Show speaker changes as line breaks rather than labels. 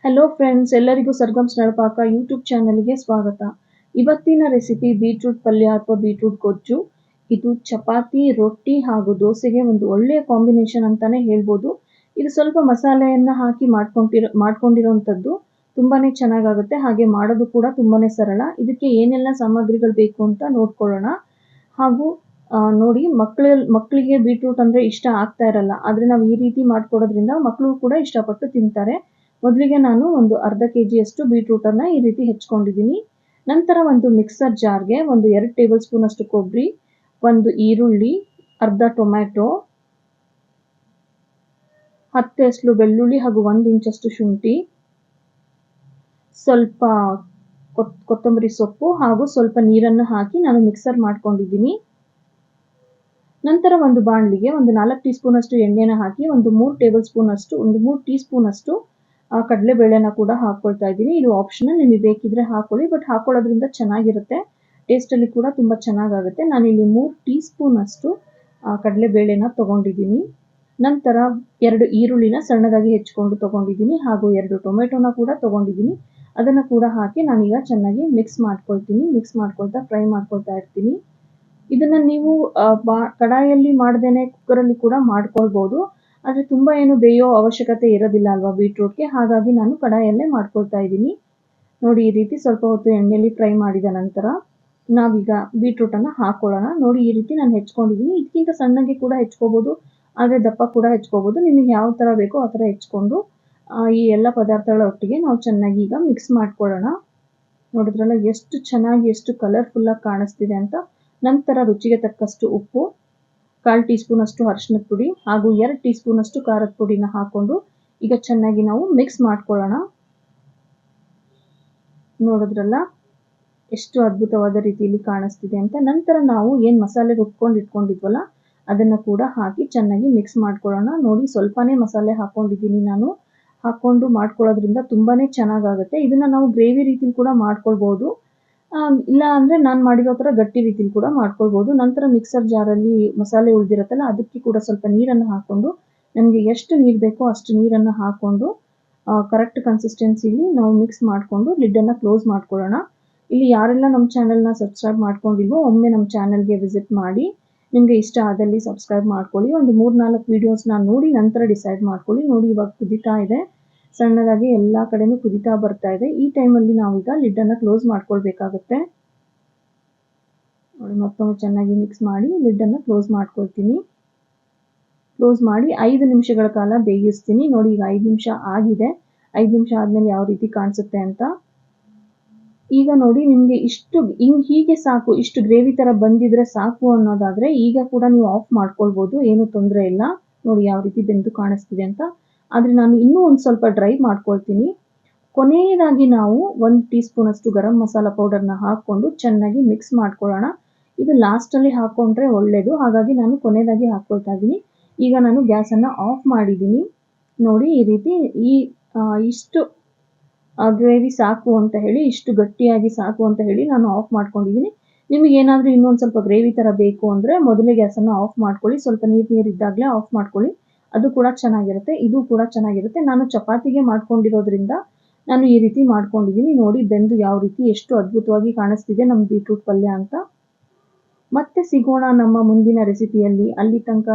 Hello friends, ಎಲ್ಲರಿಗೂ ಸರ್ಗಮ್ಸ್ ನಳಪಾಕ YouTube ಚಾನಲ್ಗೆ ಸ್ವಾಗತ. ಇವತ್ತಿನ ರೆಸಿಪಿ ಬೀಟ್ರೂಟ್ ಪಲ್ಯ ಅಥವಾ ಬೀಟ್ರೂಟ್ ಗೊಜ್ಜು. ಇದು ಚಪಾತಿ, ರೊಟ್ಟಿ ಹಾಗೂ ದೋಸೆಗೆ ಒಂದು ಒಳ್ಳೆಯ ಕಾಂಬಿನೇಷನ್ ಅಂತಾನೆ ಹೇಳ್ಬೋದು. ಇದು ಸ್ವಲ್ಪ ಮಸಾಲೆಯನ್ನು ಹಾಕಿ ಮಾಡ್ಕೊಂಡಿರೋಂಥದ್ದು ತುಂಬಾನೇ ಚೆನ್ನಾಗಾಗುತ್ತೆ. ಹಾಗೆ ಮಾಡೋದು ಕೂಡ ತುಂಬಾನೇ ಸರಳ. ಇದಕ್ಕೆ ಏನೆಲ್ಲ ಸಾಮಗ್ರಿಗಳು ಬೇಕು ಅಂತ ನೋಡ್ಕೊಳ್ಳೋಣ. ಹಾಗೂ ನೋಡಿ, ಮಕ್ಕಳಿಗೆ ಬೀಟ್ರೂಟ್ ಅಂದರೆ ಇಷ್ಟ ಆಗ್ತಾ ಇರಲ್ಲ. ಆದರೆ ನಾವು ಈ ರೀತಿ ಮಾಡ್ಕೊಡೋದ್ರಿಂದ ಮಕ್ಕಳು ಕೂಡ ಇಷ್ಟಪಟ್ಟು ತಿಂತಾರೆ. ಮೊದಲಿಗೆ ನಾನು ಒಂದು ಅರ್ಧ ಕೆಜಿಯಷ್ಟು ಬೀಟ್ರೂಟನ್ನು ಈ ರೀತಿ ಹೆಚ್ಚಿಕೊಂಡಿದ್ದೀನಿ. ನಂತರ ಒಂದು ಮಿಕ್ಸರ್ ಜಾರ್ಗೆ ಒಂದು 2 ಟೇಬಲ್ ಸ್ಪೂನ್ ಅಷ್ಟು ಕೊಬ್ಬರಿ, ಒಂದು ಈರುಳ್ಳಿ, ಅರ್ಧ ಟೊಮ್ಯಾಟೊ, 10 ಎಸಳು ಬೆಳ್ಳುಳ್ಳಿ ಹಾಗೂ 1 ಇಂಚಷ್ಟು ಶುಂಠಿ, ಸ್ವಲ್ಪ ಕೊತ್ತಂಬರಿ ಸೊಪ್ಪು ಹಾಗೂ ಸ್ವಲ್ಪ ನೀರನ್ನು ಹಾಕಿ ನಾನು ಮಿಕ್ಸರ್ ಮಾಡ್ಕೊಂಡಿದ್ದೀನಿ. ನಂತರ ಒಂದು ಬಾಣಲಿಗೆ ಒಂದು 4 ಟೀ ಸ್ಪೂನ್ ಅಷ್ಟು ಎಣ್ಣೆನ ಹಾಕಿ ಒಂದು 3 ಟೀ ಸ್ಪೂನ್ ಅಷ್ಟು ಕಡಲೆಬೇಳೆನ ಕೂಡ ಹಾಕ್ಕೊಳ್ತಾ ಇದ್ದೀನಿ. ಇದು ಆಪ್ಷನಲ್, ನಿಮಗೆ ಬೇಕಿದ್ರೆ ಹಾಕೊಳ್ಳಿ, ಬಟ್ ಹಾಕೊಳ್ಳೋದ್ರಿಂದ ಚೆನ್ನಾಗಿರುತ್ತೆ. ಟೇಸ್ಟಲ್ಲಿ ಕೂಡ ತುಂಬ ಚೆನ್ನಾಗಾಗುತ್ತೆ. ನಾನಿಲ್ಲಿ 3 ಟೀ ಸ್ಪೂನ್ ಅಷ್ಟು ಕಡಲೆಬೇಳೆನ ತೊಗೊಂಡಿದ್ದೀನಿ. ನಂತರ 2 ಈರುಳ್ಳಿನ ಸಣ್ಣದಾಗಿ ಹೆಚ್ಚಿಕೊಂಡು ತೊಗೊಂಡಿದ್ದೀನಿ ಹಾಗೂ 2 ಟೊಮೆಟೊನ ಕೂಡ ತೊಗೊಂಡಿದ್ದೀನಿ. ಅದನ್ನು ಕೂಡ ಹಾಕಿ ನಾನೀಗ ಚೆನ್ನಾಗಿ ಮಿಕ್ಸ್ ಮಾಡ್ಕೊಳ್ತಾ ಫ್ರೈ ಮಾಡ್ಕೊಳ್ತಾ ಇರ್ತೀನಿ. ಇದನ್ನು ನೀವು ಕಡಾಯಲ್ಲಿ ಮಾಡ್ದೇನೆ ಕುಕ್ಕರಲ್ಲಿ ಕೂಡ ಮಾಡ್ಕೊಳ್ಬೋದು. ಆದರೆ ತುಂಬ ಏನು ಬೇಯೋ ಅವಶ್ಯಕತೆ ಇರೋದಿಲ್ಲ ಅಲ್ವಾ ಬೀಟ್ರೂಟ್ಗೆ, ಹಾಗಾಗಿ ನಾನು ಕಡಾಯಲ್ಲೇ ಮಾಡ್ಕೊಳ್ತಾ ಇದ್ದೀನಿ. ನೋಡಿ, ಈ ರೀತಿ ಸ್ವಲ್ಪ ಹೊತ್ತು ಎಣ್ಣೆಯಲ್ಲಿ ಫ್ರೈ ಮಾಡಿದ ನಂತರ ನಾವೀಗ ಬೀಟ್ರೂಟನ್ನು ಹಾಕೊಳ್ಳೋಣ. ನೋಡಿ, ಈ ರೀತಿ ನಾನು ಹೆಚ್ಕೊಂಡಿದ್ದೀನಿ. ಇದಕ್ಕಿಂತ ಸಣ್ಣಗೆ ಕೂಡ ಹೆಚ್ಕೋಬೋದು, ಆದರೆ ದಪ್ಪ ಕೂಡ ಹೆಚ್ಕೋಬೋದು. ನಿಮಗೆ ಯಾವ ಥರ ಬೇಕೋ ಆ ಥರ ಹೆಚ್ಕೊಂಡು ಈ ಎಲ್ಲ ಪದಾರ್ಥಗಳ ಒಟ್ಟಿಗೆ ನಾವು ಚೆನ್ನಾಗಿ ಈಗ ಮಿಕ್ಸ್ ಮಾಡ್ಕೊಳ್ಳೋಣ. ನೋಡಿದ್ರಲ್ಲ ಎಷ್ಟು ಚೆನ್ನಾಗಿ, ಎಷ್ಟು ಕಲರ್ಫುಲ್ಲಾಗಿ ಕಾಣಿಸ್ತಿದೆ ಅಂತ. ನಂತರ ರುಚಿಗೆ ತಕ್ಕಷ್ಟು ಉಪ್ಪು, 1/4 ಟೀ ಸ್ಪೂನ್ ಅಷ್ಟು ಅರಿಶಿನದ ಪುಡಿ ಹಾಗೂ 2 ಟೀ ಸ್ಪೂನ್ ಅಷ್ಟು ಖಾರದ ಪುಡಿನ ಹಾಕೊಂಡು ಈಗ ಚೆನ್ನಾಗಿ ನಾವು ಮಿಕ್ಸ್ ಮಾಡ್ಕೊಳ್ಳೋಣ. ನೋಡಿದ್ರಲ್ಲ ಎಷ್ಟು ಅದ್ಭುತವಾದ ರೀತಿಯಲ್ಲಿ ಕಾಣಿಸ್ತಿದೆ ಅಂತ. ನಂತರ ನಾವು ಏನು ಮಸಾಲೆ ರುಬ್ಕೊಂಡು ಇಟ್ಕೊಂಡಿದ್ವಲ್ಲ ಅದನ್ನು ಕೂಡ ಹಾಕಿ ಚೆನ್ನಾಗಿ ಮಿಕ್ಸ್ ಮಾಡ್ಕೊಳ್ಳೋಣ. ನೋಡಿ, ಸ್ವಲ್ಪನೇ ಮಸಾಲೆ ಹಾಕೊಂಡಿದ್ದೀನಿ ನಾನು. ಹಾಕೊಂಡು ಮಾಡ್ಕೊಳ್ಳೋದ್ರಿಂದ ತುಂಬಾನೇ ಚೆನ್ನಾಗಾಗುತ್ತೆ. ಇದನ್ನ ನಾವು ಗ್ರೇವಿ ರೀತಿಲಿ ಕೂಡ ಮಾಡ್ಕೊಳ್ಬೋದು, ಇಲ್ಲ ಅಂದರೆ ನಾನು ಮಾಡಿರೋ ಥರ ಗಟ್ಟಿ ರೀತಿಲಿ ಕೂಡ ಮಾಡ್ಕೊಳ್ಬೋದು. ನಂತರ ಮಿಕ್ಸರ್ ಜಾರಲ್ಲಿ ಮಸಾಲೆ ಉಳಿದಿರುತ್ತಲ್ಲ ಅದಕ್ಕೆ ಕೂಡ ಸ್ವಲ್ಪ ನೀರನ್ನು ಹಾಕ್ಕೊಂಡು, ನಮಗೆ ಎಷ್ಟು ನೀರು ಬೇಕೋ ಅಷ್ಟು ನೀರನ್ನು ಹಾಕ್ಕೊಂಡು ಕರೆಕ್ಟ್ ಕನ್ಸಿಸ್ಟೆನ್ಸಿಲಿ ನಾವು ಮಿಕ್ಸ್ ಮಾಡಿಕೊಂಡು ಲಿಡ್ಡನ್ನು ಕ್ಲೋಸ್ ಮಾಡ್ಕೊಳ್ಳೋಣ. ಇಲ್ಲಿ ಯಾರೆಲ್ಲ ನಮ್ಮ ಚಾನಲ್ನ ಸಬ್ಸ್ಕ್ರೈಬ್ ಮಾಡ್ಕೊಂಡಿಲ್ವೋ ಒಮ್ಮೆ ನಮ್ಮ ಚಾನಲ್ಗೆ ವಿಸಿಟ್ ಮಾಡಿ. ನಿಮಗೆ ಇಷ್ಟ ಆದಲ್ಲಿ ಸಬ್ಸ್ಕ್ರೈಬ್ ಮಾಡ್ಕೊಳ್ಳಿ. ಒಂದು 3-4 ವೀಡಿಯೋಸ್ನ ನೋಡಿ ನಂತರ ಡಿಸೈಡ್ ಮಾಡ್ಕೊಳ್ಳಿ. ನೋಡಿ, ಇವಾಗ ಕುದೀತಾ ಇದೆ, ಸಣ್ಣದಾಗಿ ಎಲ್ಲ ಕಡೆನೂ ಕುದೀತಾ ಬರ್ತಾ ಇದೆ. ಈ ಟೈಮಲ್ಲಿ ನಾವೀಗ ಲಿಡ್ಡನ್ನು ಕ್ಲೋಸ್ ಮಾಡ್ಕೊಳ್ಬೇಕಾಗುತ್ತೆ. ನೋಡಿ, ಮತ್ತೊಮ್ಮೆ ಚೆನ್ನಾಗಿ ಮಿಕ್ಸ್ ಮಾಡಿ ಲಿಡ್ಡನ್ನು ಕ್ಲೋಸ್ ಮಾಡ್ಕೊಳ್ತೀನಿ. ಕ್ಲೋಸ್ ಮಾಡಿ 5 ನಿಮಿಷಗಳ ಕಾಲ ಬೇಯಿಸ್ತೀನಿ. ನೋಡಿ, ಈಗ 5 ನಿಮಿಷ ಆಗಿದೆ. 5 ನಿಮಿಷ ಆದಮೇಲೆ ಯಾವ ರೀತಿ ಕಾಣಿಸುತ್ತೆ ಅಂತ. ಈಗ ನೋಡಿ, ನಿಮಗೆ ಹೀಗೆ ಸಾಕು, ಇಷ್ಟು ಗ್ರೇವಿ ಥರ ಬಂದಿದ್ರೆ ಸಾಕು ಅನ್ನೋದಾದರೆ ಈಗ ಕೂಡ ನೀವು ಆಫ್ ಮಾಡ್ಕೊಳ್ಬೋದು, ಏನೂ ತೊಂದರೆ ಇಲ್ಲ. ನೋಡಿ ಯಾವ ರೀತಿ ಬೆಂದು ಕಾಣಿಸ್ತಿದೆ ಅಂತ. ಆದರೆ ನಾನು ಇನ್ನೂ ಒಂದು ಸ್ವಲ್ಪ ಡ್ರೈ ಮಾಡ್ಕೊಳ್ತೀನಿ. ಕೊನೆಯದಾಗಿ ನಾವು 1 ಟೀ ಸ್ಪೂನ್ ಅಷ್ಟು ಗರಂ ಮಸಾಲ ಪೌಡರ್ನ ಹಾಕ್ಕೊಂಡು ಚೆನ್ನಾಗಿ ಮಿಕ್ಸ್ ಮಾಡ್ಕೊಳ್ಳೋಣ. ಇದು ಲಾಸ್ಟಲ್ಲಿ ಹಾಕ್ಕೊಂಡ್ರೆ ಒಳ್ಳೆಯದು, ಹಾಗಾಗಿ ನಾನು ಕೊನೆಯದಾಗಿ ಹಾಕ್ಕೊಳ್ತಾ ಇದ್ದೀನಿ. ಈಗ ನಾನು ಗ್ಯಾಸನ್ನು ಆಫ್ ಮಾಡಿದ್ದೀನಿ. ನೋಡಿ, ಈ ರೀತಿ ಇಷ್ಟು ಗ್ರೇವಿ ಸಾಕು ಅಂತ ಹೇಳಿ, ಇಷ್ಟು ಗಟ್ಟಿಯಾಗಿ ಸಾಕು ಅಂತ ಹೇಳಿ ನಾನು ಆಫ್ ಮಾಡ್ಕೊಂಡಿದ್ದೀನಿ. ನಿಮಗೆ ಏನಾದರೂ ಇನ್ನೊಂದು ಸ್ವಲ್ಪ ಗ್ರೇವಿ ಥರ ಬೇಕು ಅಂದರೆ ಮೊದಲೇ ಗ್ಯಾಸನ್ನು ಆಫ್ ಮಾಡ್ಕೊಳ್ಳಿ. ಸ್ವಲ್ಪ ನೀರಿದ್ದಾಗಲೇ ಆಫ್ ಮಾಡ್ಕೊಳ್ಳಿ, ಅದು ಕೂಡ ಚೆನ್ನಾಗಿರುತ್ತೆ, ಇದು ಕೂಡ ಚೆನ್ನಾಗಿರುತ್ತೆ. ನಾನು ಚಪಾತಿಗೆ ಮಾಡ್ಕೊಂಡಿರೋದ್ರಿಂದ ನಾನು ಈ ರೀತಿ ಮಾಡ್ಕೊಂಡಿದ್ದೀನಿ. ನೋಡಿ, ಬೆಂದು ಯಾವ ರೀತಿ ಎಷ್ಟು ಅದ್ಭುತವಾಗಿ ಕಾಣಿಸ್ತಿದೆ ನಮ್ಮ ಬೀಟ್ರೂಟ್ ಪಲ್ಯ ಅಂತ. ಮತ್ತೆ ಸಿಗೋಣ ನಮ್ಮ ಮುಂದಿನ ರೆಸಿಪಿಯಲ್ಲಿ. ಅಲ್ಲಿ ತನಕ